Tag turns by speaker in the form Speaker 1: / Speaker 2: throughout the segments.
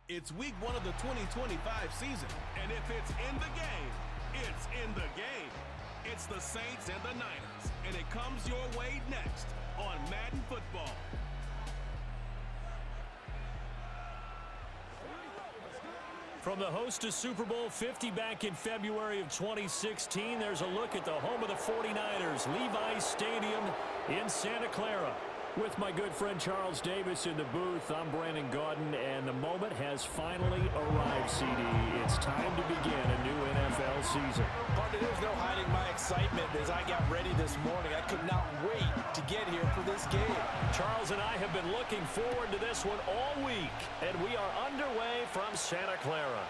Speaker 1: It's week 1 of the 2025 season. And if it's in the game, it's in the game. It's the Saints and the Niners. And it comes your way next on Madden Football.
Speaker 2: From the host to Super Bowl 50 back in February of 2016, there's a look at the home of the 49ers, Levi's Stadium in Santa Clara. With my good friend Charles Davis in the booth, I'm Brandon Gaudin, and the moment has finally arrived, CD. It's time to begin a new NFL season.
Speaker 3: Partner, there's no hiding my excitement as I got ready this morning. I could not wait to get here for this game.
Speaker 2: Charles and I have been looking forward to this one all week, and we are underway from Santa Clara.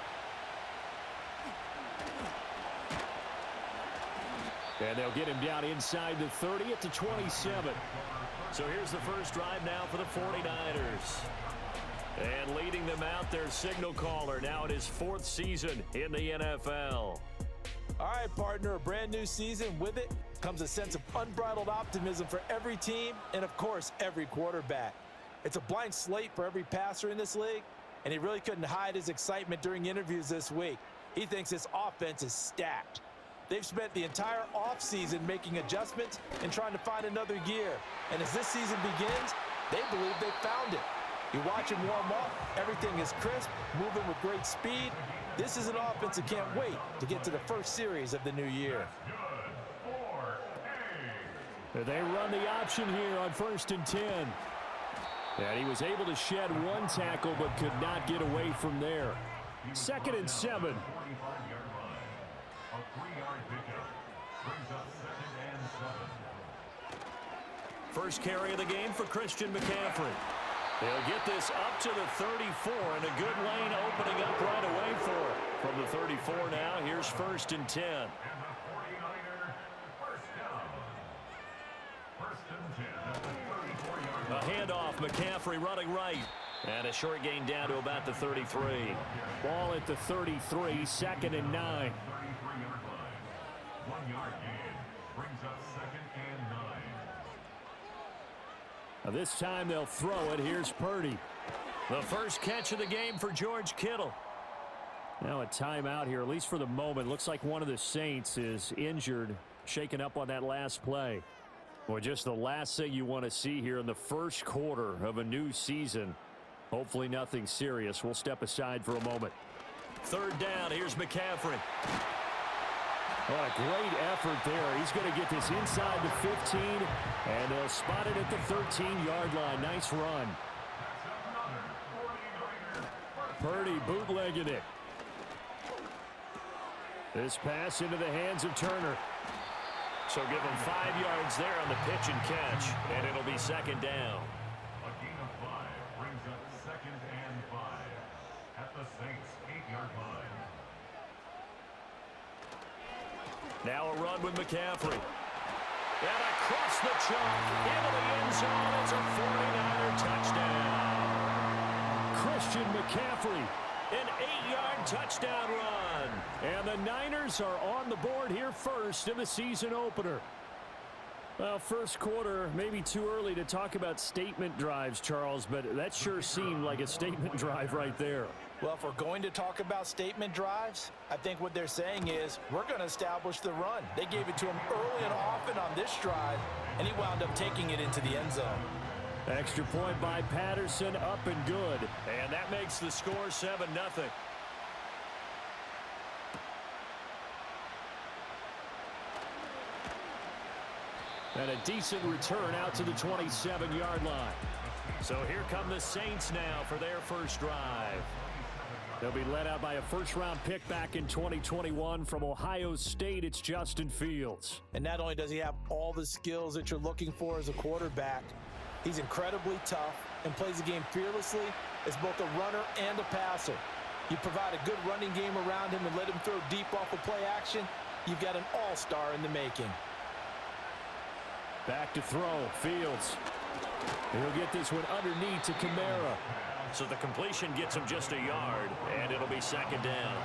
Speaker 2: And they'll get him down inside the 30 at the 27. So here's the first drive now for the 49ers. And leading them out, their signal caller, now in his 4th season in the NFL.
Speaker 3: All right, partner, a brand new season. With it comes a sense of unbridled optimism for every team and, of course, every quarterback. It's a blank slate for every passer in this league, and he really couldn't hide his excitement during interviews this week. He thinks this offense is stacked. They've spent the entire offseason making adjustments and trying to find another gear. And as this season begins, they believe they've found it. You watch them warm up, everything is crisp, moving with great speed. This is an offense that can't wait to get to the first series of the new year.
Speaker 2: They run the option here on 1st and 10. And he was able to shed one tackle but could not get away from there. 2nd and 7.
Speaker 4: A 3-yard pickup brings up 2nd and 7.
Speaker 2: First carry of the game for Christian McCaffrey. He'll get this up to the 34, and a good lane opening up right away for it. From the 34 now, here's 1st and 10.
Speaker 4: And the 49er first down. 1st and 10 at the 34-yard line.
Speaker 2: A handoff, McCaffrey running right. And a short gain down to about the 33. Ball at the 33, 2nd and 9.
Speaker 4: 33-yard line. 1-yard gain brings up 2nd and 9.
Speaker 2: Now this time they'll throw it. Here's Purdy. The first catch of the game for George Kittle. Now a timeout here, at least for the moment. Looks like one of the Saints is injured, shaken up on that last play. Well, just the last thing you want to see here in the first quarter of a new season. Hopefully nothing serious. We'll step aside for a moment. 3rd down. Here's McCaffrey. What a great effort there. He's going to get this inside the 15, and they'll spot it at the 13-yard line. Nice run. Purdy bootlegging it. This pass into the hands of Turner. So give him 5 yards there on the pitch and catch, and it'll be 2nd down.
Speaker 4: A gain of 5 brings up 2nd and 5 at the Saints' 8-yard line.
Speaker 2: Now a run with McCaffrey. And across the chalk into the end zone. It's a 49er touchdown. Christian McCaffrey, an 8-yard touchdown run. And the Niners are on the board here first in the season opener. Well, first quarter, maybe too early to talk about statement drives, Charles, but that sure seemed like a statement drive right there.
Speaker 3: Well, if we're going to talk about statement drives, I think what they're saying is we're going to establish the run. They gave it to him early and often on this drive, and he wound up taking it into the end zone.
Speaker 2: Extra point by Patterson, up and good. And that makes the score 7-0. And a decent return out to the 27-yard line. So here come the Saints now for their first drive. They'll be led out by a first-round pick back in 2021 from Ohio State. It's Justin Fields.
Speaker 3: And not only does he have all the skills that you're looking for as a quarterback, he's incredibly tough and plays the game fearlessly as both a runner and a passer. You provide a good running game around him and let him throw deep off of play action, you've got an all-star in the making.
Speaker 2: Back to throw, Fields. He'll get this one underneath to Kamara. So the completion gets him just a yard, and it'll be 2nd down.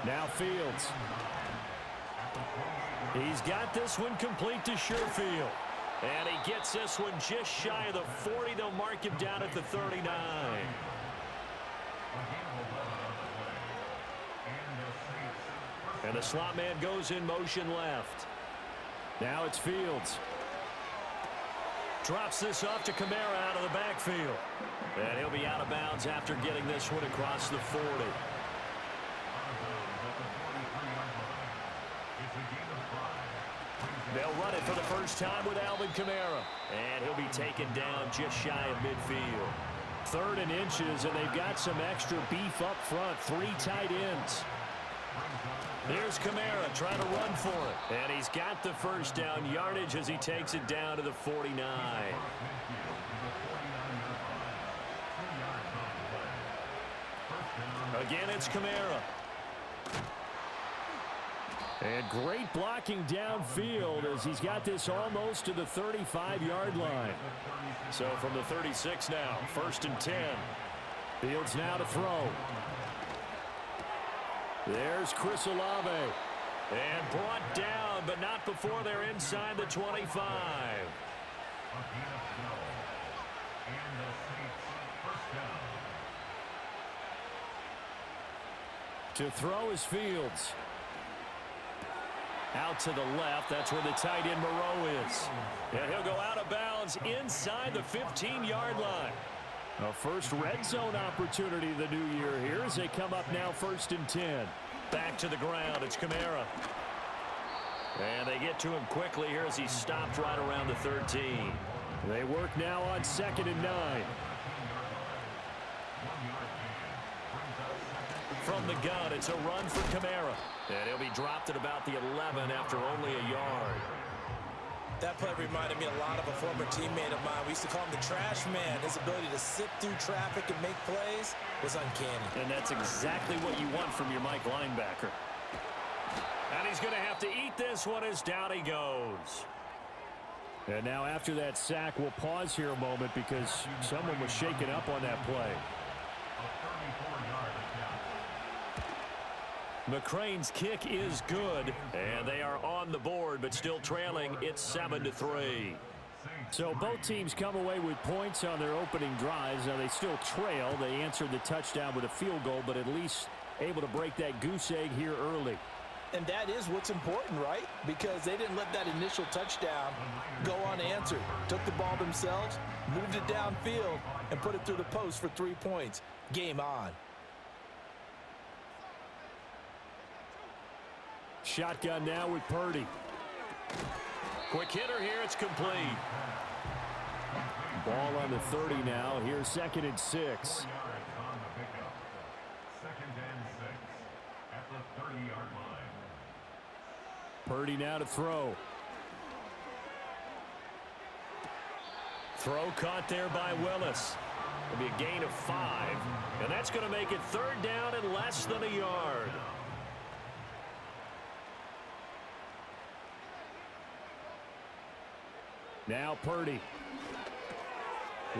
Speaker 2: Now Fields. He's got this one complete to Sherfield. And he gets this one just shy of the 40. They'll mark mark him down at the 39. And the slot man goes in motion left. Now it's Fields. Drops this off to Kamara out of the backfield. And he'll be out of bounds after getting this one across the 40. They'll run it for the first time with Alvin Kamara. And he'll be taken down just shy of midfield. 3rd and inches, and they've got some extra beef up front. 3 tight ends. Here's Kamara trying to run for it. And he's got the first down yardage as he takes it down to the 49. Again, it's Kamara. And great blocking downfield as he's got this almost to the 35-yard line. So from the 36 now, 1st and 10. Fields now to throw. There's Chris Olave. And brought down, but not before they're inside the 25. To throw is Fields. Out to the left. That's where the tight end Moreau is. And he'll go out of bounds inside the 15-yard line. A first red zone opportunity the new year here as they come up now 1st and 10. Back to the ground. It's Kamara. And they get to him quickly here as he stopped right around the 13. They work now on 2nd and 9. From the gun, it's a run for Kamara. And he'll be dropped at about the 11 after only a yard.
Speaker 3: That play reminded me a lot of a former teammate of mine. We used to call him the trash man. His ability to sift through traffic and make plays was uncanny.
Speaker 2: And that's exactly what you want from your Mike linebacker. And he's going to have to eat this one as down he goes. And now after that sack, we'll pause here a moment because someone was shaken up on that play. McCrane's kick is good, and they are on the board, but still trailing. It's 7-3. So both teams come away with points on their opening drives. Now they still trail. They answered the touchdown with a field goal, but at least able to break that goose egg here early.
Speaker 3: And that is what's important, right? Because they didn't let that initial touchdown go unanswered. Took the ball themselves, moved it downfield, and put it through the post for 3 points. Game on.
Speaker 2: Shotgun now with Purdy. Quick hitter here. It's complete. Ball on the 30 now. Here's 2nd and 6.
Speaker 4: 2nd and 6 at the 30-yard line.
Speaker 2: Purdy now to throw. Throw caught there by Willis. It'll be a gain of 5. And that's going to make it 3rd down and less than a yard. Now Purdy.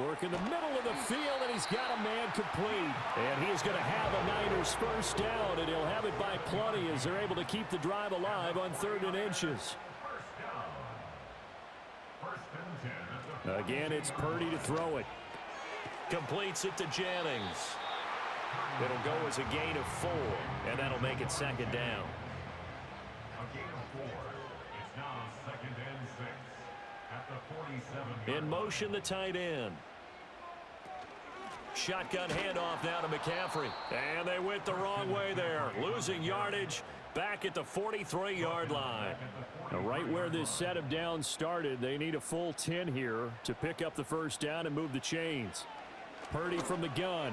Speaker 2: Work in the middle of the field, and he's got a man complete. And he is going to have a Niners first down, and he'll have it by plenty as they're able to keep the drive alive on 3rd and inches. Again, it's Purdy to throw it. Completes it to Jennings. It'll go as a gain of 4, and that'll make it 2nd down.
Speaker 4: A gain of 4. It's now 2nd and 6 at the 47.
Speaker 2: In motion, the tight end. Shotgun handoff now to McCaffrey. And they went the wrong way there. Losing yardage back at the 43-yard line. Now, right where this set of downs started, they need a full 10 here to pick up the first down and move the chains. Purdy from the gun.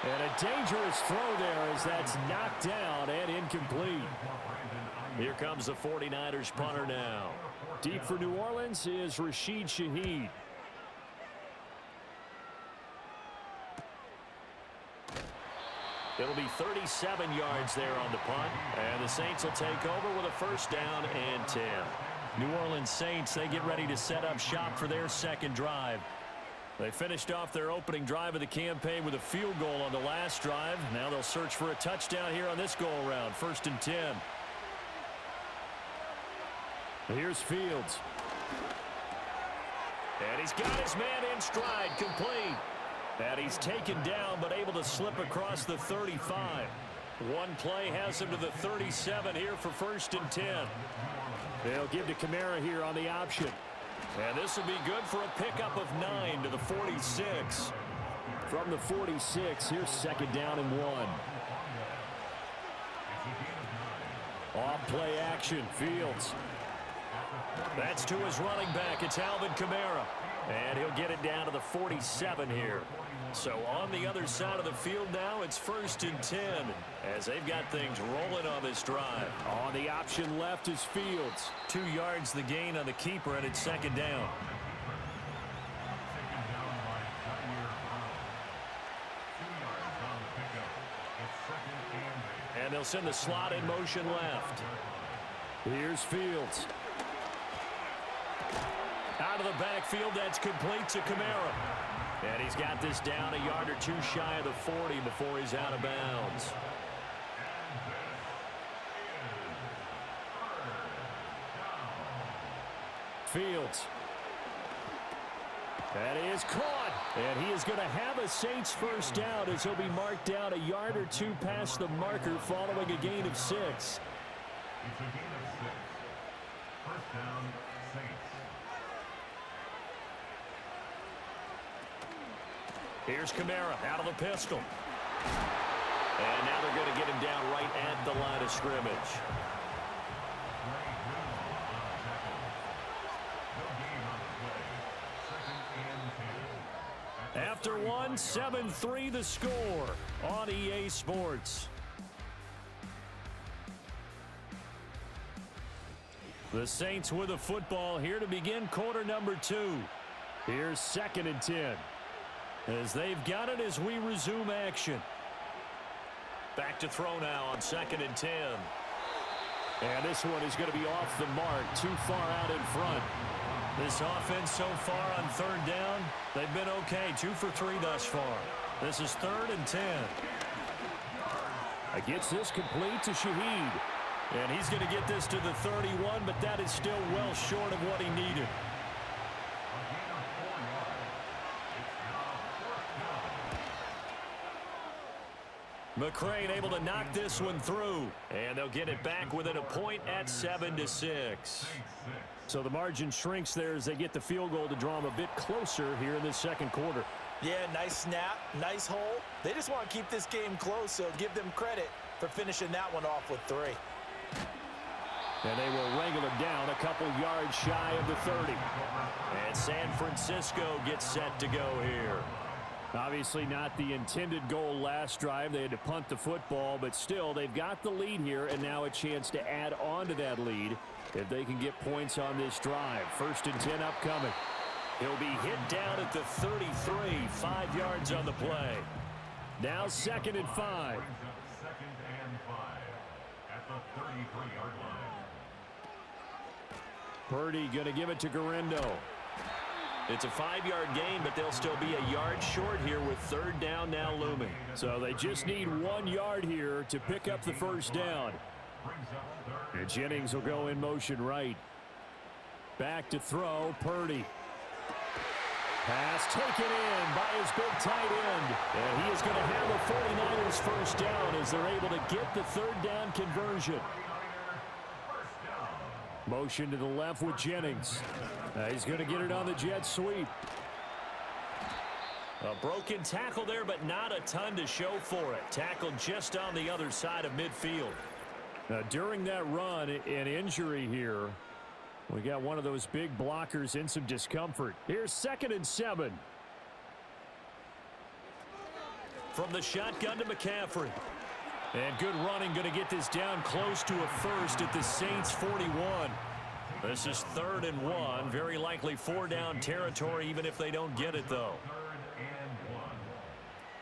Speaker 2: And a dangerous throw there as that's knocked down and incomplete. Here comes the 49ers punter now. Deep for New Orleans is Rashid Shaheed. It'll be 37 yards there on the punt, and the Saints will take over with a first down and 10. New Orleans Saints, they get ready to set up shop for their second drive. They finished off their opening drive of the campaign with a field goal on the last drive. Now they'll search for a touchdown here on this go-around, 1st and 10. Here's Fields. And he's got his man in stride, complete. And he's taken down, but able to slip across the 35. One play has him to the 37 here for 1st and 10. They'll give to Kamara here on the option. And this will be good for a pickup of 9 to the 46. From the 46, here's 2nd down and 1. Off play action, Fields. That's to his running back. It's Alvin Kamara. And he'll get it down to the 47 here. So on the other side of the field now, it's 1st and 10 as they've got things rolling on this drive. On the option left is Fields. 2 yards the gain on the keeper, and it's 2nd down. And they'll send the slot in motion left. Here's Fields. Out of the backfield, that's complete to Kamara. And he's got this down a yard or 2 shy of the 40 before he's out of bounds. Fields. That is caught. And he is going to have a Saints 1st down as he'll be marked down a yard or 2 past the marker following a gain of 6.
Speaker 4: It's a gain of 6. 1st down, Saints.
Speaker 2: Here's Kamara out of the pistol. And now they're going to get him down right at the line of scrimmage. After 1, 7-3 the score on EA Sports. The Saints with a football here to begin quarter number 2. Here's 2nd and 10. As they've got it as we resume action. Back to throw now on 2nd and 10. And this one is going to be off the mark, too far out in front. This offense so far on 3rd down, they've been okay, 2 for 3 thus far. This is 3rd and 10. Gets this complete to Shaheed. And he's going to get this to the 31, but that is still well short of what he needed. McCrane able to knock this one through. And they'll get it back within a point at 7-6. So the margin shrinks there as they get the field goal to draw them a bit closer here in this 2nd quarter.
Speaker 3: Yeah, nice snap, nice hole. They just want to keep this game close, so give them credit for finishing that one off with 3.
Speaker 2: And they will wrangle him down a couple yards shy of the 30. And San Francisco gets set to go here. Obviously not the intended goal last drive. They had to punt the football, but still they've got the lead here and now a chance to add on to that lead if they can get points on this drive. 1st and 10 upcoming. He'll be hit down at the 33, 5 yards on the play. Now 2nd and 5.
Speaker 4: 2nd and 5 at the 33-yard line.
Speaker 2: Purdy going to give it to Garindo. It's a 5-yard gain, but they'll still be a yard short here with 3rd down now looming. So they just need 1 yard here to pick up the 1st down. And Jennings will go in motion right. Back to throw, Purdy. Pass taken in by his big tight end. And he is going to have a 49ers 1st down as they're able to get the 3rd down conversion. Motion to the left with Jennings. He's going to get it on the jet sweep. A broken tackle there, but not a ton to show for it. Tackled just on the other side of midfield. Now, during that run, an injury here. We got one of those big blockers in some discomfort. Here's 2nd and 7. From the shotgun to McCaffrey. And good running, going to get this down close to a 1st at the Saints 41. This is 3rd and 1. Very likely 4-down territory, even if they don't get it, though.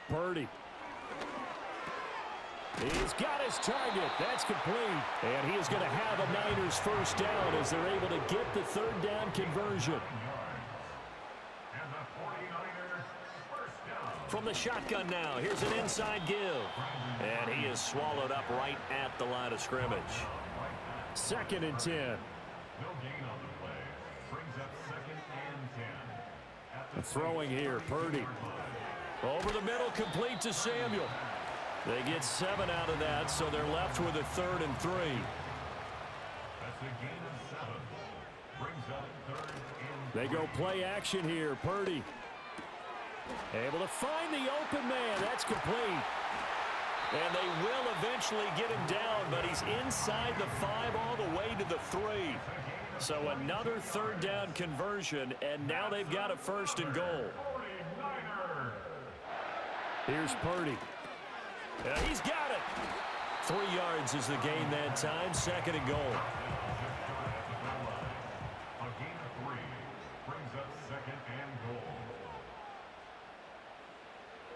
Speaker 2: Purdy. He's got his target. That's complete. And he is going to have a Niners 1st down as they're able to get the 3rd down conversion. From the shotgun now, here's an inside give. And he is swallowed up right at the line of scrimmage. 2nd and 10.
Speaker 4: No gain on the play. Brings up 2nd and 10.
Speaker 2: Throwing here, Purdy. Over the middle, complete to Samuel. They get 7 out of that, so they're left with a 3rd and 3.
Speaker 4: That's a gain of 7. Brings up 3rd and 3.
Speaker 2: They go play action here, Purdy. Able to find the open man. That's complete. And they will eventually get him down, but he's inside the 5 all the way to the 3. So another 3rd down conversion, and now they've got a 1st and goal. Here's Purdy. He's got it. 3 yards is the gain that time. 2nd and goal.
Speaker 4: A gain of 3 brings up 2nd and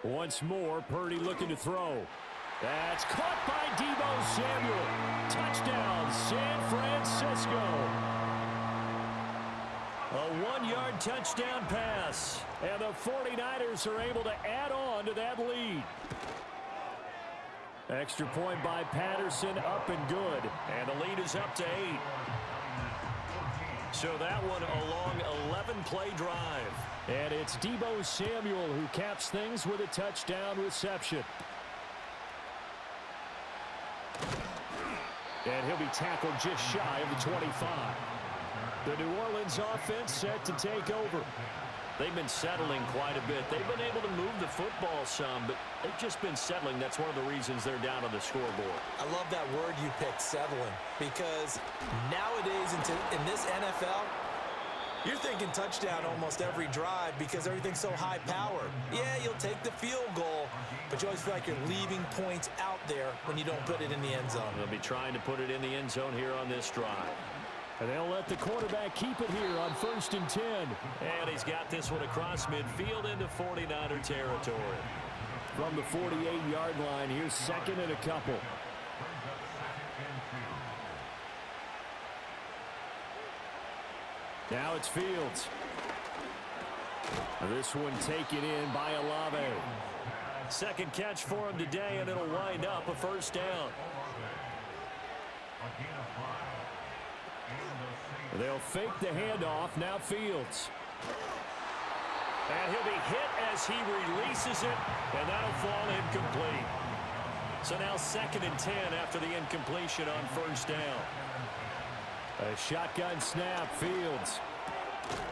Speaker 4: goal.
Speaker 2: Once more, Purdy looking to throw. That's caught by Deebo Samuel. Touchdown, San Francisco. A 1-yard touchdown pass. And the 49ers are able to add on to that lead. Extra point by Patterson, up and good. And the lead is up to 8. So that one a long 11-play drive. And it's Deebo Samuel who caps things with a touchdown reception. And he'll be tackled just shy of the 25. The New Orleans offense set to take over. They've been settling quite a bit. They've been able to move the football some, but they've just been settling. That's one of the reasons they're down on the scoreboard.
Speaker 3: I love that word you picked, settling, because nowadays in this NFL, you're thinking touchdown almost every drive because everything's so high-powered. Yeah, you'll take the field goal, but you always feel like you're leaving points out there when you don't put it in the end zone.
Speaker 2: They'll be trying to put it in the end zone here on this drive. And they'll let the quarterback keep it here on 1st and 10. And he's got this one across midfield into 49er territory. From the 48-yard line, here's 2nd and a couple. Now it's Fields. This one taken in by Olave. 2nd catch for him today, and it'll wind up a 1st down. They'll fake the handoff. Now Fields. And he'll be hit as he releases it, and that'll fall incomplete. So now 2nd and 10 after the incompletion on 1st down. A shotgun snap, Fields.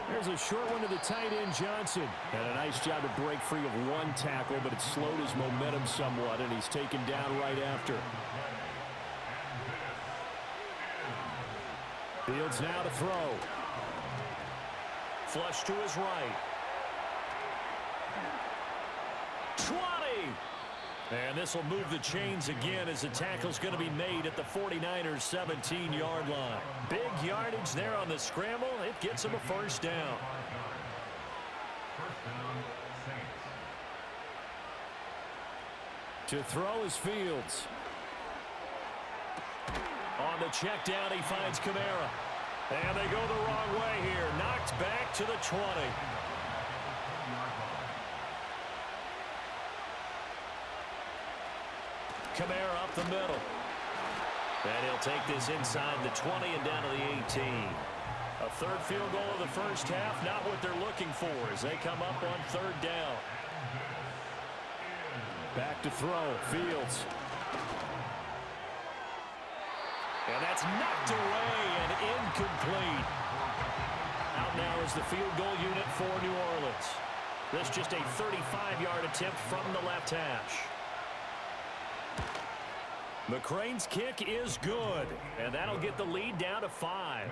Speaker 2: There's a short one to the tight end, Johnson. And a nice job to break free of 1 tackle, but it slowed his momentum somewhat, and he's taken down right after. Fields now to throw. Flush to his right. 20! And this will move the chains again as the tackle's going to be made at the 49ers' 17-yard line. Big yardage there on the scramble. It gets him a 1st down. To throw is Fields. On the check down, he finds Kamara. And they go the wrong way here. Knocked back to the 20. Kamara up the middle. And he'll take this inside the 20 and down to the 18. A 3rd field goal of the 1st half, not what they're looking for as they come up on 3rd down. Back to throw, Fields. And that's knocked away and incomplete. Out now is the field goal unit for New Orleans. This just a 35-yard attempt from the left hash. McCrane's kick is good, and that'll get the lead down to 5.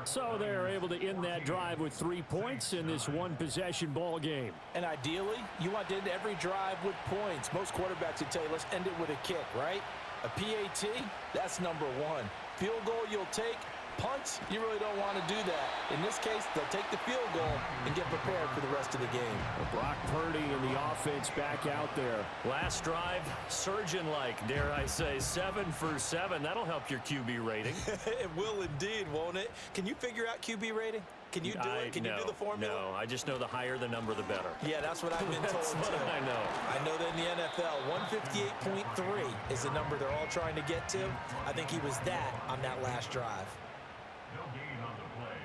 Speaker 2: So they're able to end that drive with 3 points in this one-possession ball game.
Speaker 3: And ideally, you want to end every drive with points. Most quarterbacks would tell you, let's end it with a kick, right? A PAT, that's number 1. Field goal you'll take. Punts, you really don't want to do that. In this case, they'll take the field goal and get prepared for the rest of the game.
Speaker 2: Brock Purdy and the offense back out there. Last drive, surgeon-like, dare I say, 7 for 7. That'll help your QB rating.
Speaker 3: It will indeed, won't it? Can you figure out QB rating? Can you do it? Can you do the formula?
Speaker 2: No, I just know the higher the number, the better.
Speaker 3: Yeah, that's what I've been told,
Speaker 2: That's what I know.
Speaker 3: I know that in the NFL, 158.3 is the number they're all trying to get to. I think he was that on that last drive.
Speaker 4: No gain on the play.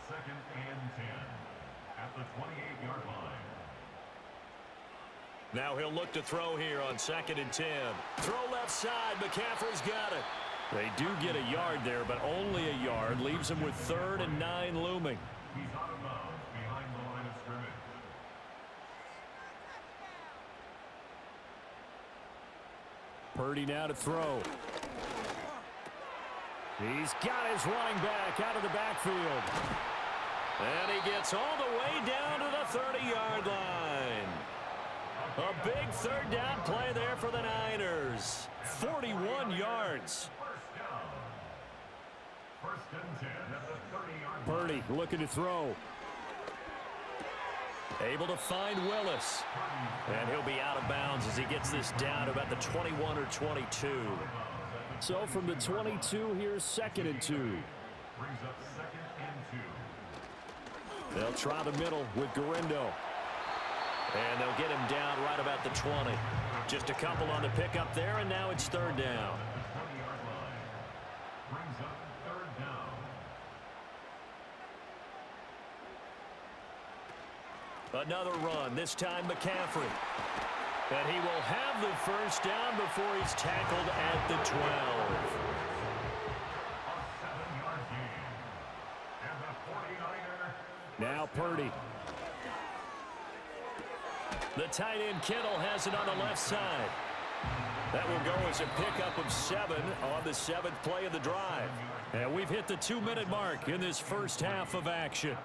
Speaker 4: 2nd and 10. At the 28-yard
Speaker 2: Now he'll look to throw here on 2nd and 10. Throw left side. McCaffrey's got it. They do get a yard there, but only a yard. Leaves him with 3rd and 9 looming.
Speaker 4: He's out of bounds behind the line of scrimmage.
Speaker 2: Purdy now to throw. He's got his running back out of the backfield. And he gets all the way down to the 30-yard line. A big 3rd down play there for the Niners. 41 yards.
Speaker 4: First and 10 at the 30-yard line.
Speaker 2: Purdy looking to throw. Able to find Willis. And he'll be out of bounds as he gets this down to about the 21 or 22. So from the 22, here's 2nd and 2.
Speaker 4: Brings up 2nd and 2.
Speaker 2: They'll try the middle with Garindo. And they'll get him down right about the 20. Just a couple on the pickup there, and now it's 3rd down.
Speaker 4: The 20-yard line. Brings up 3rd down.
Speaker 2: Another run, this time McCaffrey. And he will have the 1st down before he's tackled at the 12.
Speaker 4: A 7-yard gain. And the 49er.
Speaker 2: Now Purdy. The tight end Kittle has it on the left side. That will go as a pickup of 7 on the 7th play of the drive. And we've hit the 2-minute mark in this first half of action.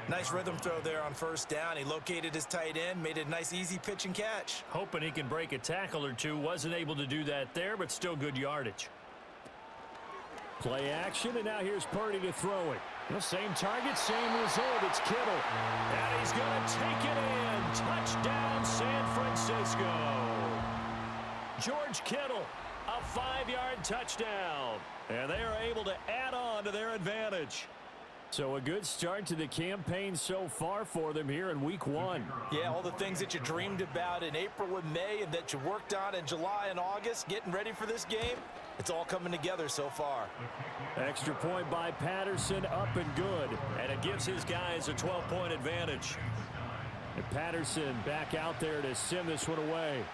Speaker 3: Nice rhythm throw there on 1st down. He located his tight end, made it a nice easy pitch and catch.
Speaker 2: Hoping he can break a tackle or two. Wasn't able to do that there, but still good yardage. Play action, and now here's Purdy to throw it. The same target, same result. It's Kittle. And he's going to take it in. Touchdown, San Francisco. George Kittle, a 5-yard touchdown. And they are able to add on to their advantage. So a good start to the campaign so far for them here in week 1.
Speaker 3: Yeah, all the things that you dreamed about in April and May and that you worked on in July and August, getting ready for this game, it's all coming together so far.
Speaker 2: Extra point by Patterson, up and good. And it gives his guys a 12-point advantage. And Patterson back out there to send this one away.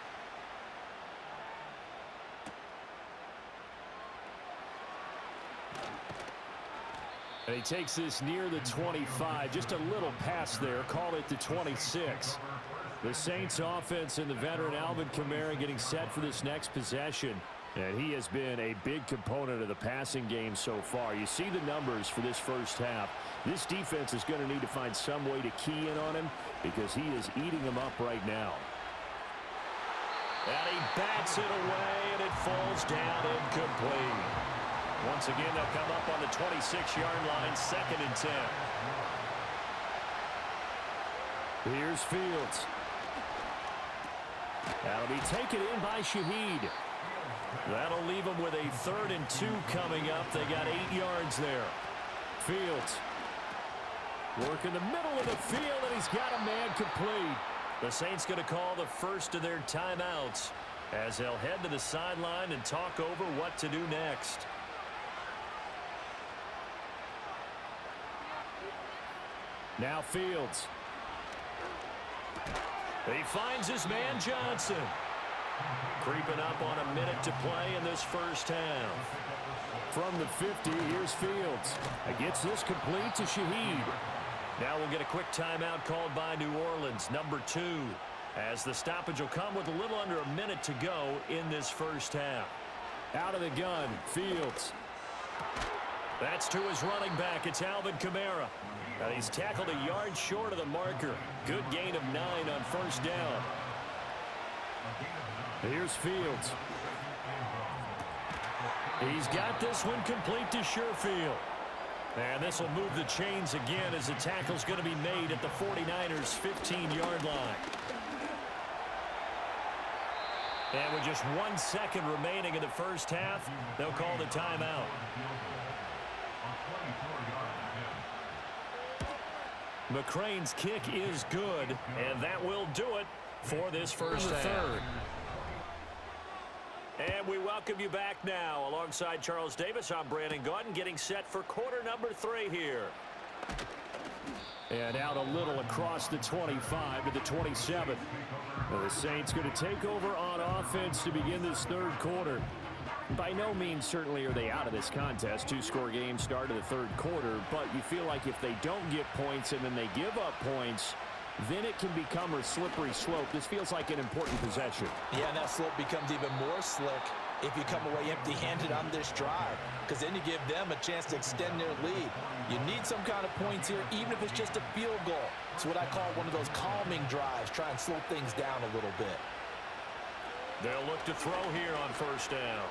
Speaker 2: And he takes this near the 25. Just a little pass there. Call it the 26. The Saints offense and the veteran Alvin Kamara getting set for this next possession. And he has been a big component of the passing game so far. You see the numbers for this first half. This defense is going to need to find some way to key in on him because he is eating them up right now. And he bats it away, and it falls down incomplete. Once again, they'll come up on the 26-yard line, 2nd and 10. Here's Fields. That'll be taken in by Shaheed. That'll leave them with a 3rd and 2 coming up. They got 8 yards there. Fields work in the middle of the field, and he's got a man complete. The Saints going to call the first of their timeouts as they'll head to the sideline and talk over what to do next. Now Fields. He finds his man Johnson. Creeping up on a minute to play in this first half. From the 50, here's Fields. He gets this complete to Shaheed. Now we'll get a quick timeout called by New Orleans, number 2, as the stoppage will come with a little under a minute to go in this first half. Out of the gun, Fields. That's to his running back. It's Alvin Kamara. And he's tackled a yard short of the marker. Good gain of 9 on 1st down. Here's Fields. He's got this one complete to Sherfield. And this will move the chains again as the tackle's going to be made at the 49ers' 15-yard line. And with just 1 second remaining in the first half, they'll call the timeout. McCrane's kick is good, and that will do it for this first half. And we welcome you back now. Alongside Charles Davis, I'm Brandon Gaudin, getting set for quarter number 3 here. And out a little across the 25 to the 27. Now the Saints going to take over on offense to begin this third quarter. By no means certainly are they out of this contest. Two-score game start of the third quarter, but you feel like if they don't get points and then they give up points, then it can become a slippery slope. This feels like an important possession.
Speaker 3: Yeah, and that slope becomes even more slick if you come away empty-handed on this drive, because then you give them a chance to extend their lead. You need some kind of points here, even if it's just a field goal. It's what I call one of those calming drives. Try and slow things down a little bit.
Speaker 2: They'll look to throw here on first down.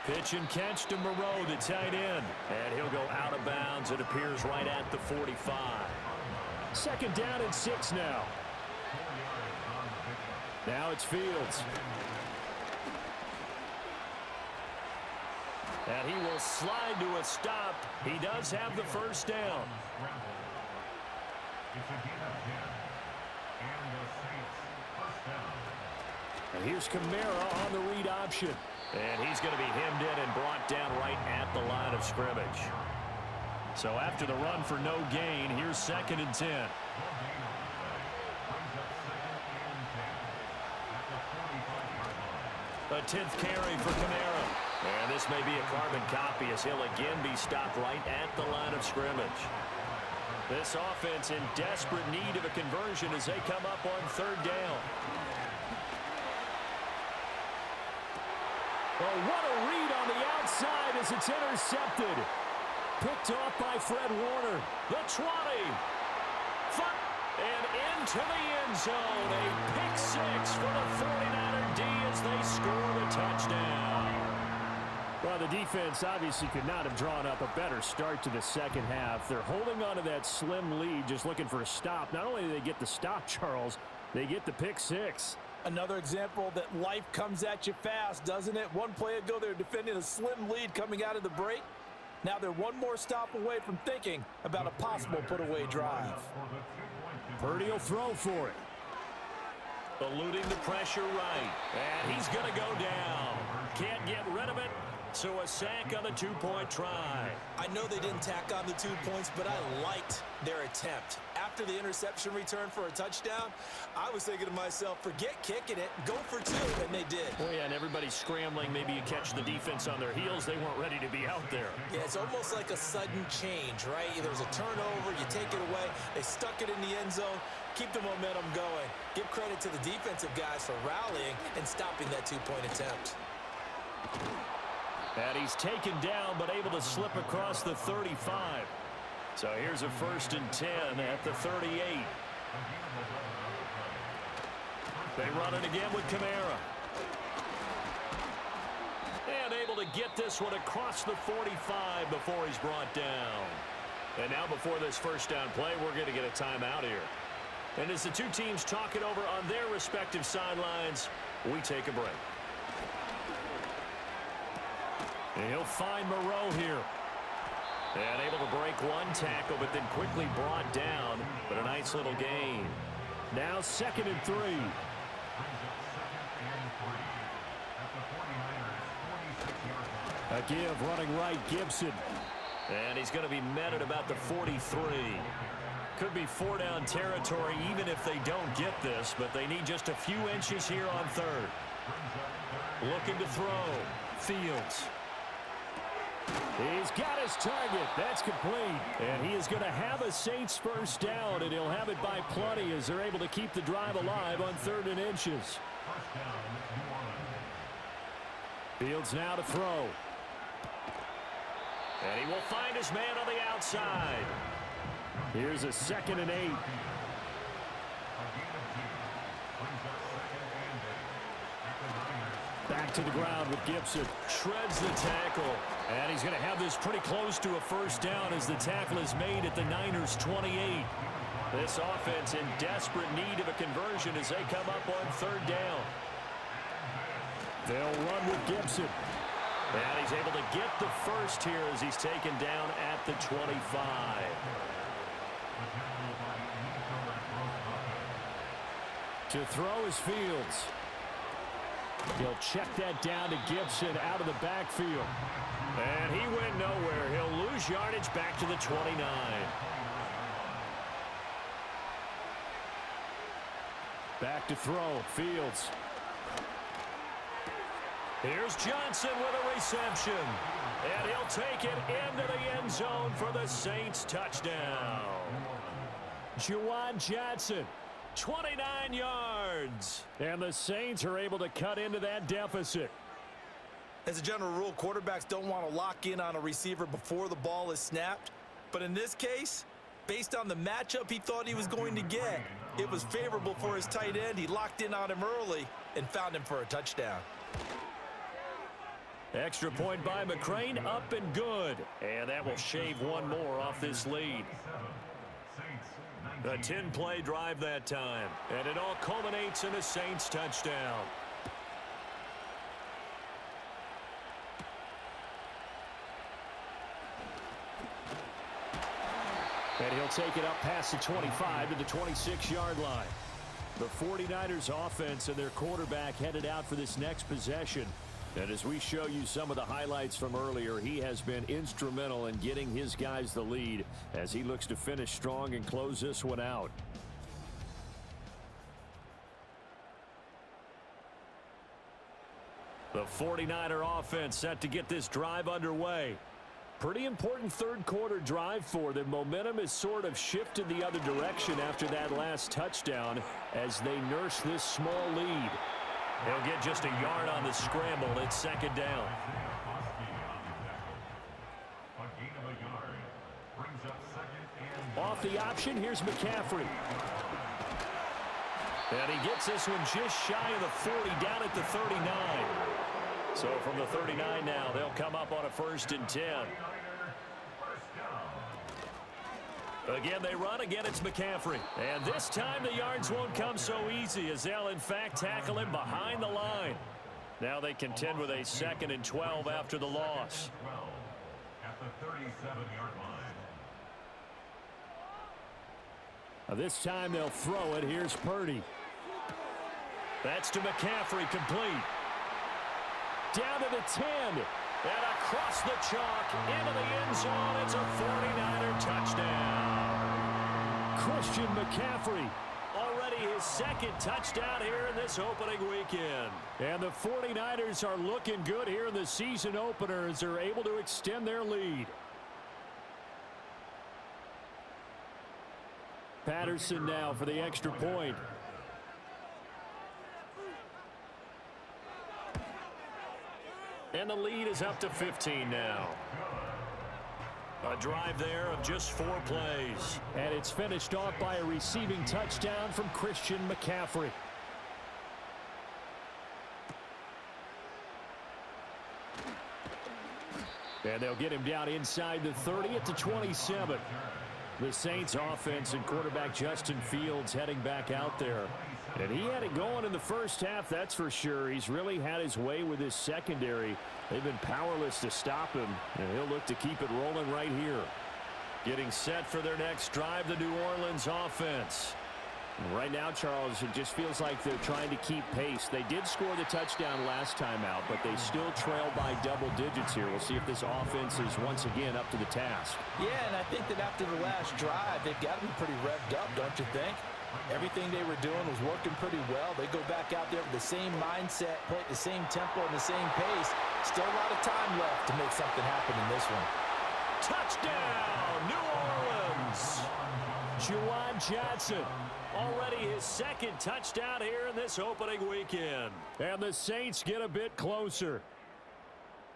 Speaker 2: Pitch and catch to Moreau, the tight end. And he'll go out of bounds. It appears right at the 45. Second down and 6 now. Now it's Fields. And he will slide to a stop. He does have the first down. And here's Kamara on the read option. And he's going to be hemmed in and brought down right at the line of scrimmage. So after the run for no gain, here's 2nd and 10. A 10th carry for Kamara. And this may be a carbon copy as he'll again be stopped right at the line of scrimmage. This offense in desperate need of a conversion as they come up on third down. Oh, what a read on the outside as it's intercepted. Picked off by Fred Warner. The 20. And into the end zone. A pick 6 for the 49er D as they score the touchdown. Well, the defense obviously could not have drawn up a better start to the second half. They're holding on to that slim lead, just looking for a stop. Not only do they get the stop, Charles, they get the pick 6.
Speaker 3: Another example that life comes at you fast, doesn't it? One play ago, they were defending a slim lead coming out of the break. Now they're one more stop away from thinking about a possible put-away drive.
Speaker 2: Purdy will throw for it. Eluding the pressure right. And he's going to go down. Can't get rid of it. So a sack on the 2-point try.
Speaker 3: I know they didn't tack on the 2 points, but I liked their attempt. After the interception return for a touchdown, I was thinking to myself, forget kicking it, go for 2, and they did.
Speaker 2: Oh, yeah, and everybody's scrambling. Maybe you catch the defense on their heels. They weren't ready to be out there.
Speaker 3: Yeah, it's almost like a sudden change, right? There's a turnover, you take it away, they stuck it in the end zone, keep the momentum going. Give credit to the defensive guys for rallying and stopping that 2-point attempt.
Speaker 2: And he's taken down, but able to slip across the 35. So here's a 1st and 10 at the 38. They run it again with Kamara. And able to get this one across the 45 before he's brought down. And now before this first down play, we're going to get a timeout here. And as the two teams talk it over on their respective sidelines, we take a break. And he'll find Moreau here. And able to break one tackle, but then quickly brought down. But a nice little gain. Now 2nd and 3. A give running right, Gibson. And he's going to be met at about the 43. Could be 4-down territory even if they don't get this, but they need just a few inches here on third. Looking to throw. Fields. He's got his target. That's complete. And he is going to have a Saints first down, and he'll have it by plenty as they're able to keep the drive alive on 3rd and inches. Fields now to throw. And he will find his man on the outside. Here's a 2nd and 8. Back to the ground with Gibson. Shreds the tackle. And he's going to have this pretty close to a first down as the tackle is made at the Niners' 28. This offense in desperate need of a conversion as they come up on 3rd down. They'll run with Gibson. And he's able to get the first here as he's taken down at the 25. To throw is Fields. He'll check that down to Gibson out of the backfield. And he went nowhere. He'll lose yardage back to the 29. Back to throw. Fields. Here's Johnson with a reception. And he'll take it into the end zone for the Saints touchdown. Juwan Johnson, 29 yards. And the Saints are able to cut into that deficit.
Speaker 3: As a general rule, quarterbacks don't want to lock in on a receiver before the ball is snapped. But in this case, based on the matchup he thought he was going to get, it was favorable for his tight end. He locked in on him early and found him for a touchdown.
Speaker 2: Extra point by McCrane, up and good. And that will shave one more off this lead. A 10-play drive that time. And it all culminates in a Saints touchdown. And he'll take it up past the 25 to the 26-yard line. The 49ers offense and their quarterback headed out for this next possession. And as we show you some of the highlights from earlier, he has been instrumental in getting his guys the lead as he looks to finish strong and close this one out. The 49er offense set to get this drive underway. Pretty important third quarter drive for them. Momentum has sort of shifted the other direction after that last touchdown as they nurse this small lead. He'll get just a yard on the scramble. It's second down. Off the option, here's McCaffrey. And he gets this one just shy of the 40, down at the 39. So from the 39 now, they'll come up on a 1st and 10. Again, they run. Again, it's McCaffrey. And this time the yards won't come so easy as they'll, in fact, tackle him behind the line. Now they contend with a 2nd and 12 after the loss.
Speaker 4: At the 37-yard line.
Speaker 2: Now this time they'll throw it. Here's Purdy. That's to McCaffrey, complete. Down to the 10. And across the chalk into the end zone. It's a 49er touchdown. Christian McCaffrey, already his 2nd touchdown here in this opening weekend. And the 49ers are looking good here in the season opener as they're able to extend their lead. Patterson now for the extra point. And the lead is up to 15 now. A drive there of just 4 plays. And it's finished off by a receiving touchdown from Christian McCaffrey. And they'll get him down inside the 30 at the 27. The Saints offense and quarterback Justin Fields heading back out there. And he had it going in the first half, that's for sure. He's really had his way with his secondary. They've been powerless to stop him, and he'll look to keep it rolling right here. Getting set for their next drive, the New Orleans offense. And right now, Charles, it just feels like they're trying to keep pace. They did score the touchdown last time out, but they still trail by double digits here. We'll see if this offense is once again up to the task.
Speaker 3: Yeah, and I think that after the last drive, they've got to be pretty revved up, don't you think? Everything they were doing was working pretty well. They go back out there with the same mindset, play at the same tempo and the same pace. Still a lot of time left to make something happen in this one.
Speaker 2: Touchdown, New Orleans! Juwan Johnson, already his 2nd touchdown here in this opening weekend. And the Saints get a bit closer.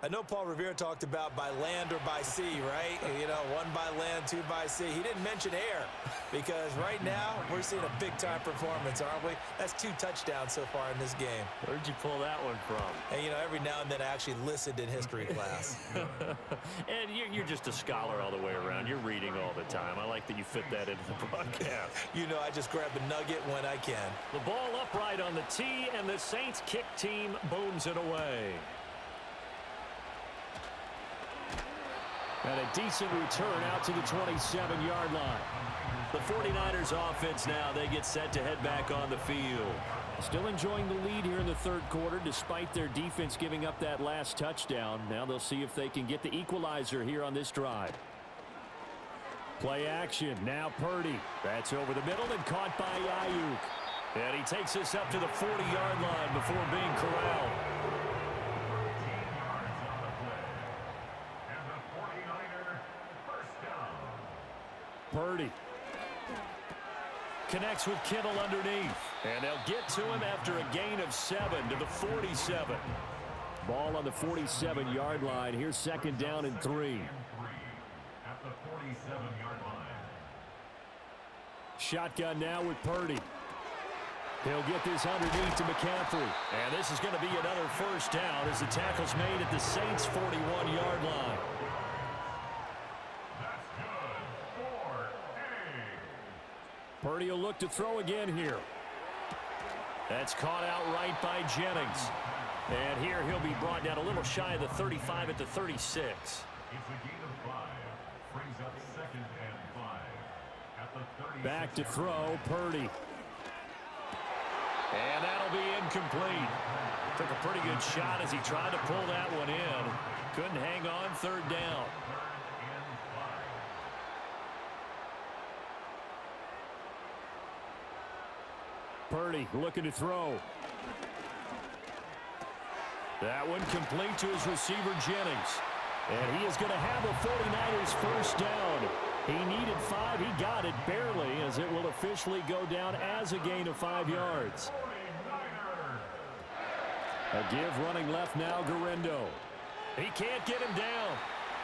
Speaker 3: I know Paul Revere talked about by land or by sea, right? You know, 1 by land, 2 by sea. He didn't mention air because right now we're seeing a big-time performance, aren't we? That's 2 touchdowns so far in this game.
Speaker 2: Where'd you pull that one from?
Speaker 3: And, you know, every now and then I actually listened in history class.
Speaker 2: And you're just a scholar all the way around. You're reading all the time. I like that you fit that into the broadcast.
Speaker 3: You know, I just grab a nugget when I can.
Speaker 2: The ball upright on the tee, and the Saints kick team booms it away. And a decent return out to the 27-yard line. The 49ers offense now, they get set to head back on the field. Still enjoying the lead here in the third quarter despite their defense giving up that last touchdown. Now they'll see if they can get the equalizer here on this drive. Play action. Now Purdy. That's over the middle and caught by Ayuk. And he takes this up to the 40-yard line before being corralled.
Speaker 4: 13 yards on the play. And the 49er first down.
Speaker 2: Purdy connects with Kittle underneath. And they'll get to him after a gain of 7 to the 47. Ball on the 47-yard line. Here's second down and 3.
Speaker 4: At the 47-yard line.
Speaker 2: Shotgun now with Purdy. He'll get this underneath to McCaffrey. And this is going to be another first down as the tackle's made at the Saints' 41-yard line.
Speaker 4: That's good. 4-A.
Speaker 2: Purdy will look to throw again here. That's caught out right by Jennings. And here he'll be brought down a little shy of the 35 at the 36.
Speaker 4: It's a gain of 5. Brings up 2nd and 5. At the 36.
Speaker 2: Back to throw, Purdy. And that'll be incomplete. Took a pretty good shot as he tried to pull that one in. Couldn't hang on, third down.
Speaker 4: 3rd and 5.
Speaker 2: Purdy looking to throw. That one complete to his receiver, Jennings. And he is going to have a 49ers first down. He needed 5. He got it barely, as it will officially go down as a gain of 5 yards.
Speaker 4: 49ers.
Speaker 2: A give running left now, Garendo. He can't get him down.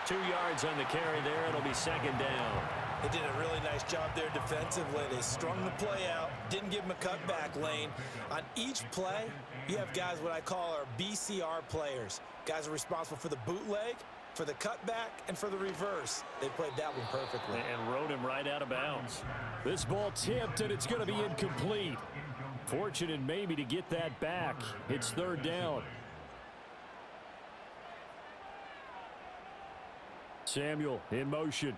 Speaker 2: 2 yards on the carry there. It'll be second down.
Speaker 3: They did a really nice job there defensively. They strung the play out, didn't give him a cutback lane. On each play, you have guys what I call our BCR players. Guys are responsible for the bootleg, for the cutback, and for the reverse. They played that one perfectly.
Speaker 2: And rode him right out of bounds. This ball tipped, and it's going to be incomplete. Fortunate maybe to get that back. It's third down. Samuel in motion.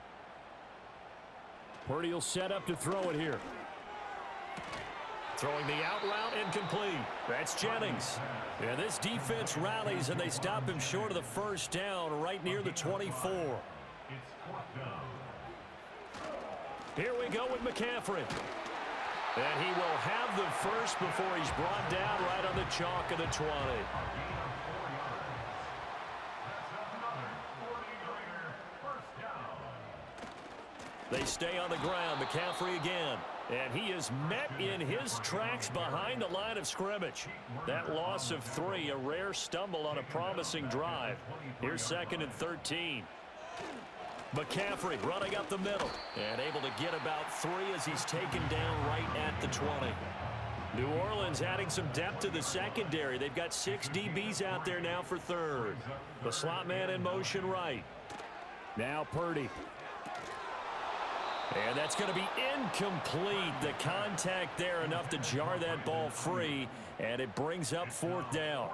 Speaker 2: Purdy will set up to throw it here. Throwing the out route, incomplete. That's Jennings. And this defense rallies, and they stop him short of the first down right near the 24.
Speaker 4: It's 4th down.
Speaker 2: Here we go with McCaffrey. And he will have the first before he's brought down right on the chalk of the 20.
Speaker 4: A gain of 4 yards. That's another 49er first down.
Speaker 2: They stay on the ground. McCaffrey again. And he is met in his tracks behind the line of scrimmage. That loss of 3, a rare stumble on a promising drive. Here's second and 13. McCaffrey running up the middle and able to get about 3 as he's taken down right at the 20. New Orleans adding some depth to the secondary. They've got 6 DBs out there now for third. The slot man in motion right. Now Purdy. And that's going to be incomplete. The contact there enough to jar that ball free, and it brings up 4th down.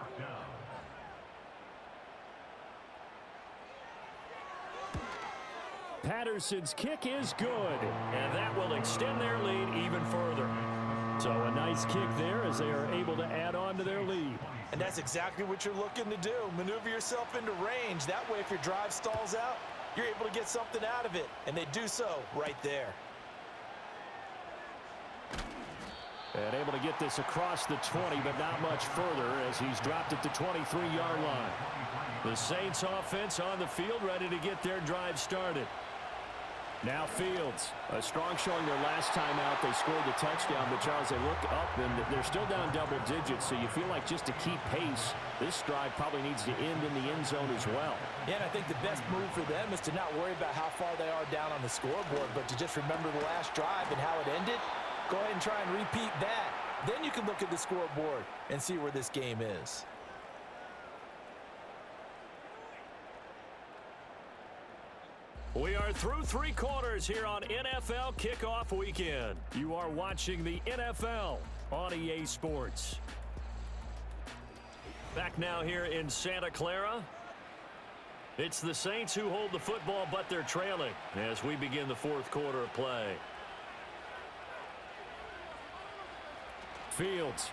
Speaker 2: Patterson's kick is good, and that will extend their lead even further. So a nice kick there as they are able to add on to their lead.
Speaker 3: And that's exactly what you're looking to do. Maneuver yourself into range. That way, if your drive stalls out, you're able to get something out of it, and they do so right there.
Speaker 2: And able to get this across the 20, but not much further as he's dropped at the 23-yard line. The Saints offense on the field ready to get their drive started. Now Fields, a strong showing their last time out. They scored the touchdown, but Charles, they look up and they're still down double digits, so you feel like just to keep pace, this drive probably needs to end in the end zone as well.
Speaker 3: Yeah, and I think the best move for them is to not worry about how far they are down on the scoreboard, but to just remember the last drive and how it ended. Go ahead and try and repeat that. Then you can look at the scoreboard and see where this game is.
Speaker 2: We are through 3 quarters here on NFL Kickoff Weekend. You are watching the NFL on EA Sports. Back now here in Santa Clara. It's the Saints who hold the football, but they're trailing as we begin the 4th quarter of play. Fields.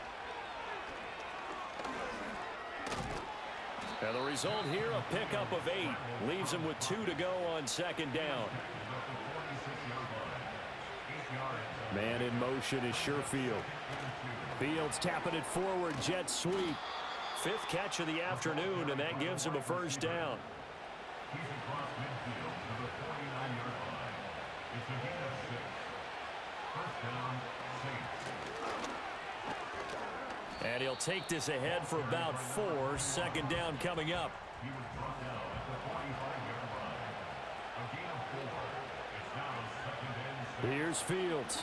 Speaker 2: And the result here, a pickup of 8. Leaves him with 2 to go on second down.
Speaker 4: 46-yard line. 8 yards
Speaker 2: Man in motion is Sherfield. Fields tapping it forward, jet sweep. Fifth catch of the afternoon, and that gives him a first down.
Speaker 4: He's across midfield to the 49-yard line. It's a gain of 6. First down, Saints.
Speaker 2: And he'll take this ahead for about 4. Second down coming up.
Speaker 4: He was brought down at the 45-yard line. A gain of 4. It's now second and 6.
Speaker 2: Here's Fields.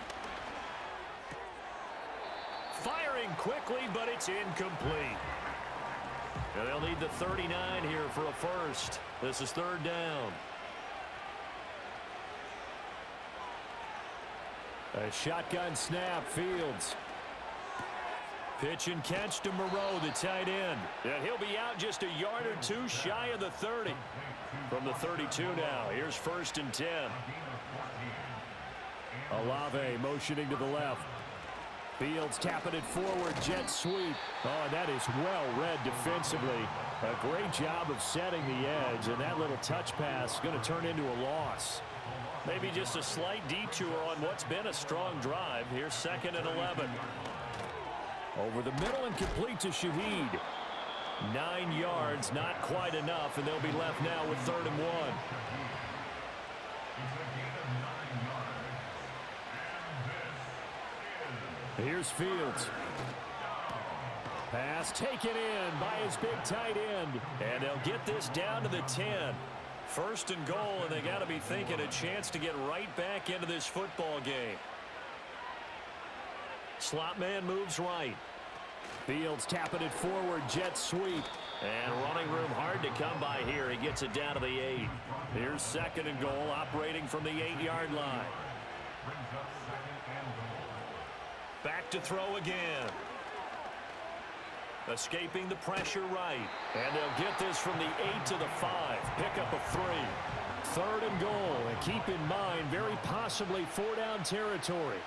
Speaker 2: Firing quickly, but it's incomplete. And they'll need the 39 here for a first. This is third down. A shotgun snap, Fields. Pitch and catch to Moreau, the tight end. And he'll be out just a yard or 2 shy of the 30. From the 32 now, here's first and 10. Olave motioning to the left. Fields tapping it forward, jet sweep. Oh, that is well read defensively. A great job of setting the edge, and that little touch pass is going to turn into a loss. Maybe just a slight detour on what's been a strong drive. Here's second and 11. Over the middle and complete to Shaheed. 9 yards, not quite enough, and they'll be left now with third and 1. Here's Fields. Pass taken in by his big tight end. And they'll get this down to the 10. First and goal, and they got to be thinking a chance to get right back into this football game. Slot man moves right. Fields tapping it forward, jet sweep. And running room hard to come by here. He gets it down to the 8. Here's second and goal, operating from the 8-yard line. Back to throw again. Escaping the pressure right. And they'll get this from the 8 to the 5. Pick up a 3. Third and goal. And keep in mind, very possibly 4-down territory.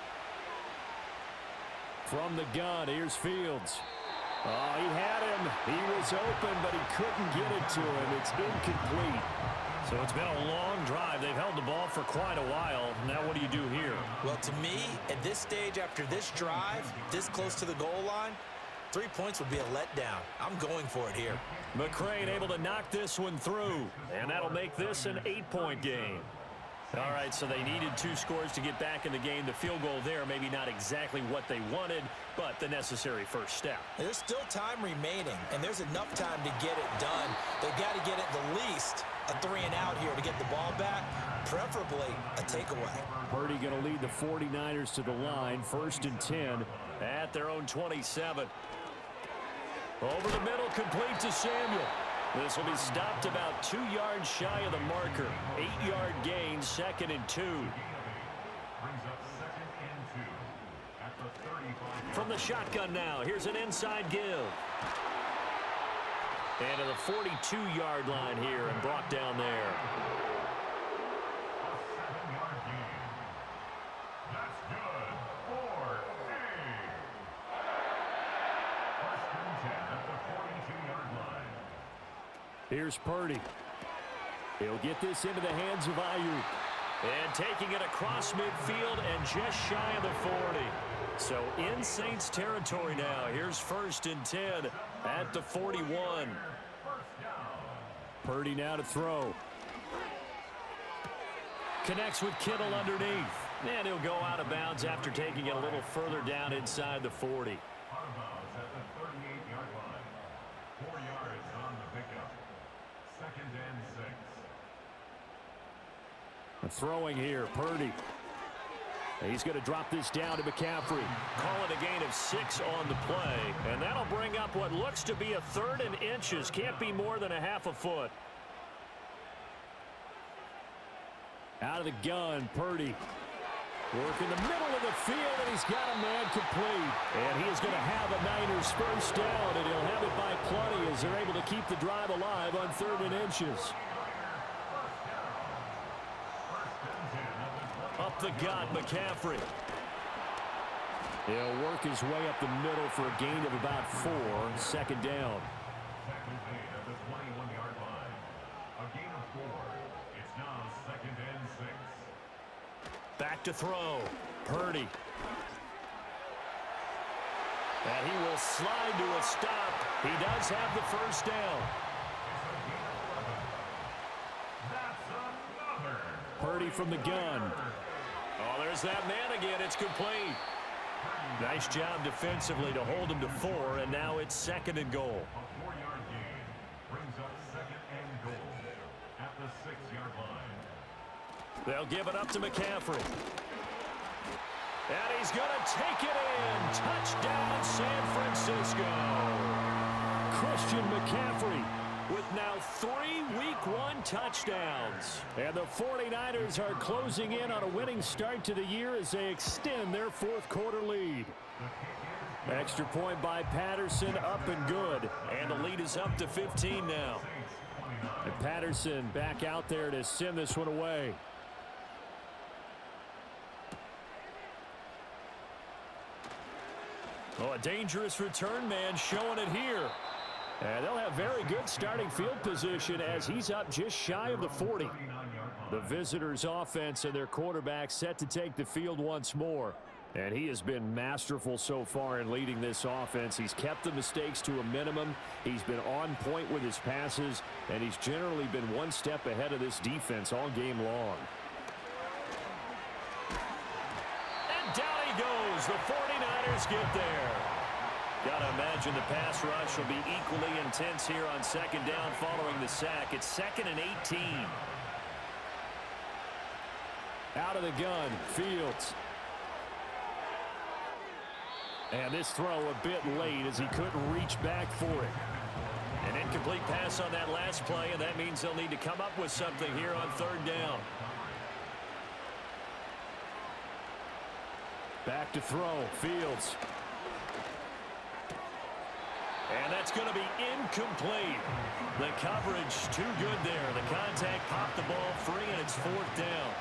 Speaker 2: From the gun, here's Fields. Oh, he had him. He was open, but he couldn't get it to him. It's incomplete. So it's been a long drive. They've held the ball for quite a while. Now what do you do here?
Speaker 3: Well, to me, at this stage after this drive, this close to the goal line, 3 points would be a letdown. I'm going for it here.
Speaker 2: McCrane able to knock this one through. And that'll make this an 8-point game. All right, so they needed 2 scores to get back in the game. The field goal there, maybe not exactly what they wanted, but the necessary first step.
Speaker 3: There's still time remaining, and there's enough time to get it done. They've got to get at the least a 3 and out here to get the ball back, preferably a takeaway.
Speaker 2: Purdy going to lead the 49ers to the line, first and 10 at their own 27. Over the middle, complete to Samuel. This will be stopped about 2 yards shy of the marker. 8-yard gain, second and 2. From the shotgun now, here's an inside give. And to the 42-yard line here and brought down there. Here's Purdy. He'll get this into the hands of Ayuk. And taking it across midfield and just shy of the 40. So in Saints territory now. Here's first and 10 at the 41. Purdy now to throw. Connects with Kittle underneath. And he'll go out of bounds after taking it a little further down inside the 40. Throwing here, Purdy. He's going to drop this down to McCaffrey. Calling a gain of 6 on the play. And that'll bring up what looks to be a 3rd and inches. Can't be more than a half a foot. Out of the gun, Purdy. Work in the middle of the field, and he's got a man complete. And he is going to have a Niners first down, and he'll have it by plenty as they're able to keep the drive alive on 3rd and inches. Up the gut, McCaffrey. He'll work his way up the middle for a gain of about 4. Second down. Back to throw. Purdy. And he will slide to a stop. He does have the first down. Purdy from the gun. Oh, there's that man again. It's complete. Nice job defensively to hold him to 4, and now it's 2nd and goal.
Speaker 4: A 4-yard gain brings up 2nd and goal at the 6-yard line.
Speaker 2: They'll give it up to McCaffrey. And he's going to take it in. Touchdown, San Francisco. Christian McCaffrey with now 3 Week 1 touchdowns. And the 49ers are closing in on a winning start to the year as they extend their 4th quarter lead. Extra point by Patterson, up and good. And the lead is up to 15 now. And Patterson back out there to send this one away. Oh, a dangerous return man showing it here. And they'll have very good starting field position as he's up just shy of the 40. The visitors' offense and their quarterback set to take the field once more. And he has been masterful so far in leading this offense. He's kept the mistakes to a minimum. He's been on point with his passes. And he's generally been one step ahead of this defense all game long. And down he goes. The 49ers get there. Got to imagine the pass rush will be equally intense here on 2nd down following the sack. It's 2nd and 18. Out of the gun, Fields. And this throw a bit late as he couldn't reach back for it. An incomplete pass on that last play, and that means they'll need to come up with something here on 3rd down. Back to throw, Fields. And that's going to be incomplete. The coverage too good there. The contact popped the ball free, and it's 4th down.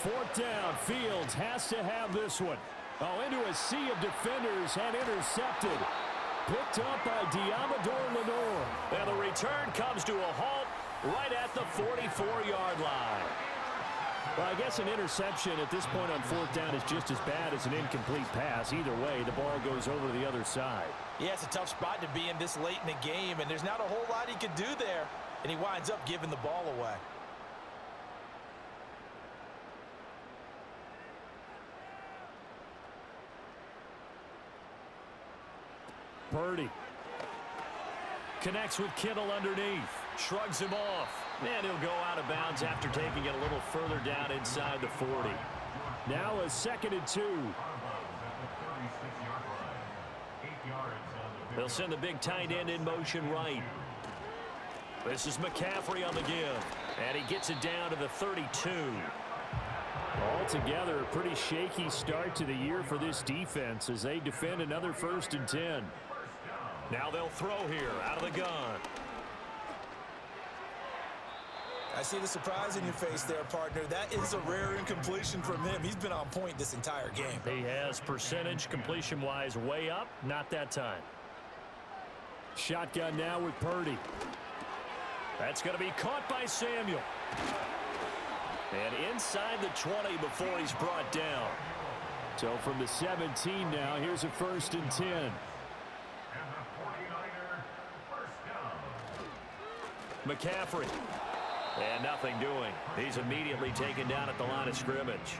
Speaker 2: 4th down. Fields has to have this one. Oh, into a sea of defenders and intercepted. Picked up by Diamador Lenore. And the return comes to a halt right at the 44-yard line. Well, I guess an interception at this point on 4th down is just as bad as an incomplete pass. Either way, the ball goes over to the other side.
Speaker 3: Yeah, it's a tough spot to be in this late in the game, and there's not a whole lot he can do there. And he winds up giving the ball away.
Speaker 2: Purdy connects with Kittle underneath. Shrugs him off. And he'll go out of bounds after taking it a little further down inside the 40. Now a 2nd and 2. They'll send the big tight end in motion right. This is McCaffrey on the give. And he gets it down to the 32. Altogether, a pretty shaky start to the year for this defense as they defend another 1st and 10. Now they'll throw here out of the gun.
Speaker 3: I see the surprise in your face there, partner. That is a rare incompletion from him. He's been on point this entire game.
Speaker 2: He has percentage completion-wise way up. Not that time. Shotgun now with Purdy. That's going to be caught by Samuel. And inside the 20 before he's brought down. So from the 17 now, here's a 1st and 10.
Speaker 4: And the 49er first down.
Speaker 2: McCaffrey. And nothing doing. He's immediately taken down at the line of scrimmage.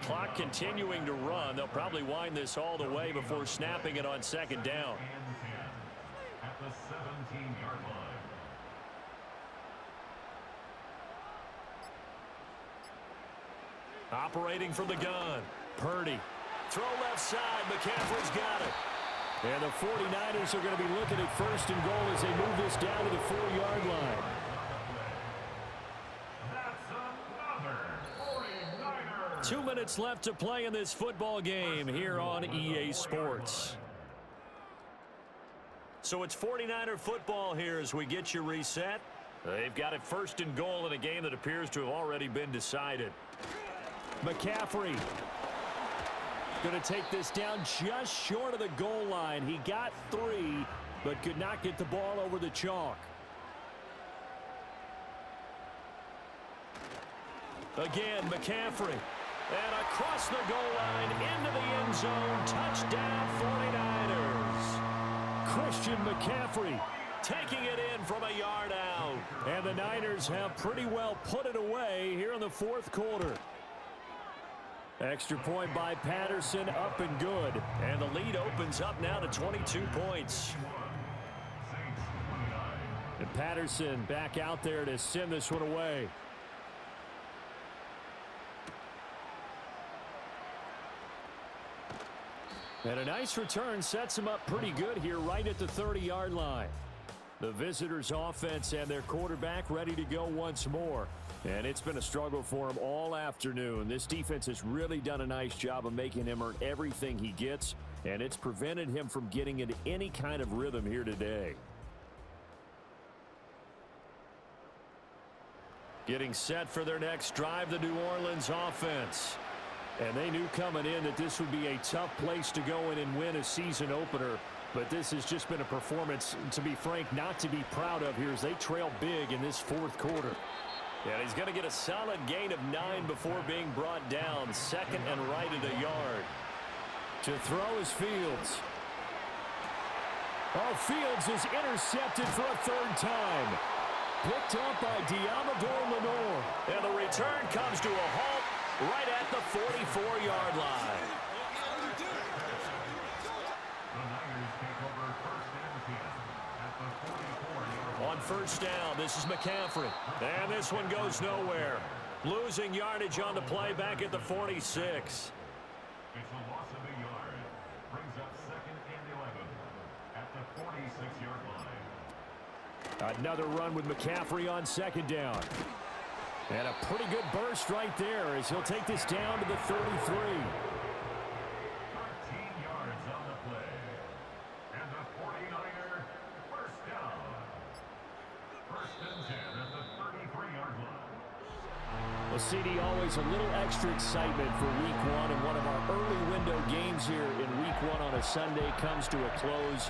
Speaker 2: Clock continuing to run. They'll probably wind this all the way before snapping it on 2nd down.
Speaker 4: At the 17-yard line.
Speaker 2: Operating from the gun. Purdy. Throw left side. McCaffrey's got it. And the 49ers are going to be looking at 1st and goal as they move this down to the 4-yard line.
Speaker 4: That's another 49er.
Speaker 2: 2 minutes left to play in this football game here on EA Sports. So it's 49er football here as we get you reset. They've got it 1st and goal in a game that appears to have already been decided. McCaffrey going to take this down just short of the goal line. He got 3, but could not get the ball over the chalk. Again, McCaffrey. And across the goal line, into the end zone. Touchdown, 49ers. Christian McCaffrey taking it in from a yard out. And the Niners have pretty well put it away here in the fourth quarter. Extra point by Patterson, up and good. And the lead opens up now to 22 points. And Patterson back out there to send this one away. And a nice return sets him up pretty good here right at the 30-yard line. The visitors' offense and their quarterback ready to go once more. And it's been a struggle for him all afternoon. This defense has really done a nice job of making him earn everything he gets, and it's prevented him from getting into any kind of rhythm here today. Getting set for their next drive, the New Orleans offense. And they knew coming in that this would be a tough place to go in and win a season opener. But this has just been a performance, to be frank, not to be proud of here as they trail big in this fourth quarter. And he's going to get a solid gain of 9 before being brought down. Second and right at a yard. To throw is Fields. Oh, Fields is intercepted for a third time. Picked up by Diamador Lenore. And the return comes to a halt right at the 44-yard line. On first down, this is McCaffrey. And this one goes nowhere. Losing yardage on the play back at the 46.
Speaker 4: It's a loss of a yard. Brings up second and 11 at the 46-yard line.
Speaker 2: Another run with McCaffrey on second down. And a pretty good burst right there as he'll take this down to the 33.
Speaker 4: 13 yards on the play. And the 49er first down. First and 10 at the 33-yard line.
Speaker 2: Well, CD, always a little extra excitement for week one, and one of our early window games here in week one on a Sunday comes to a close.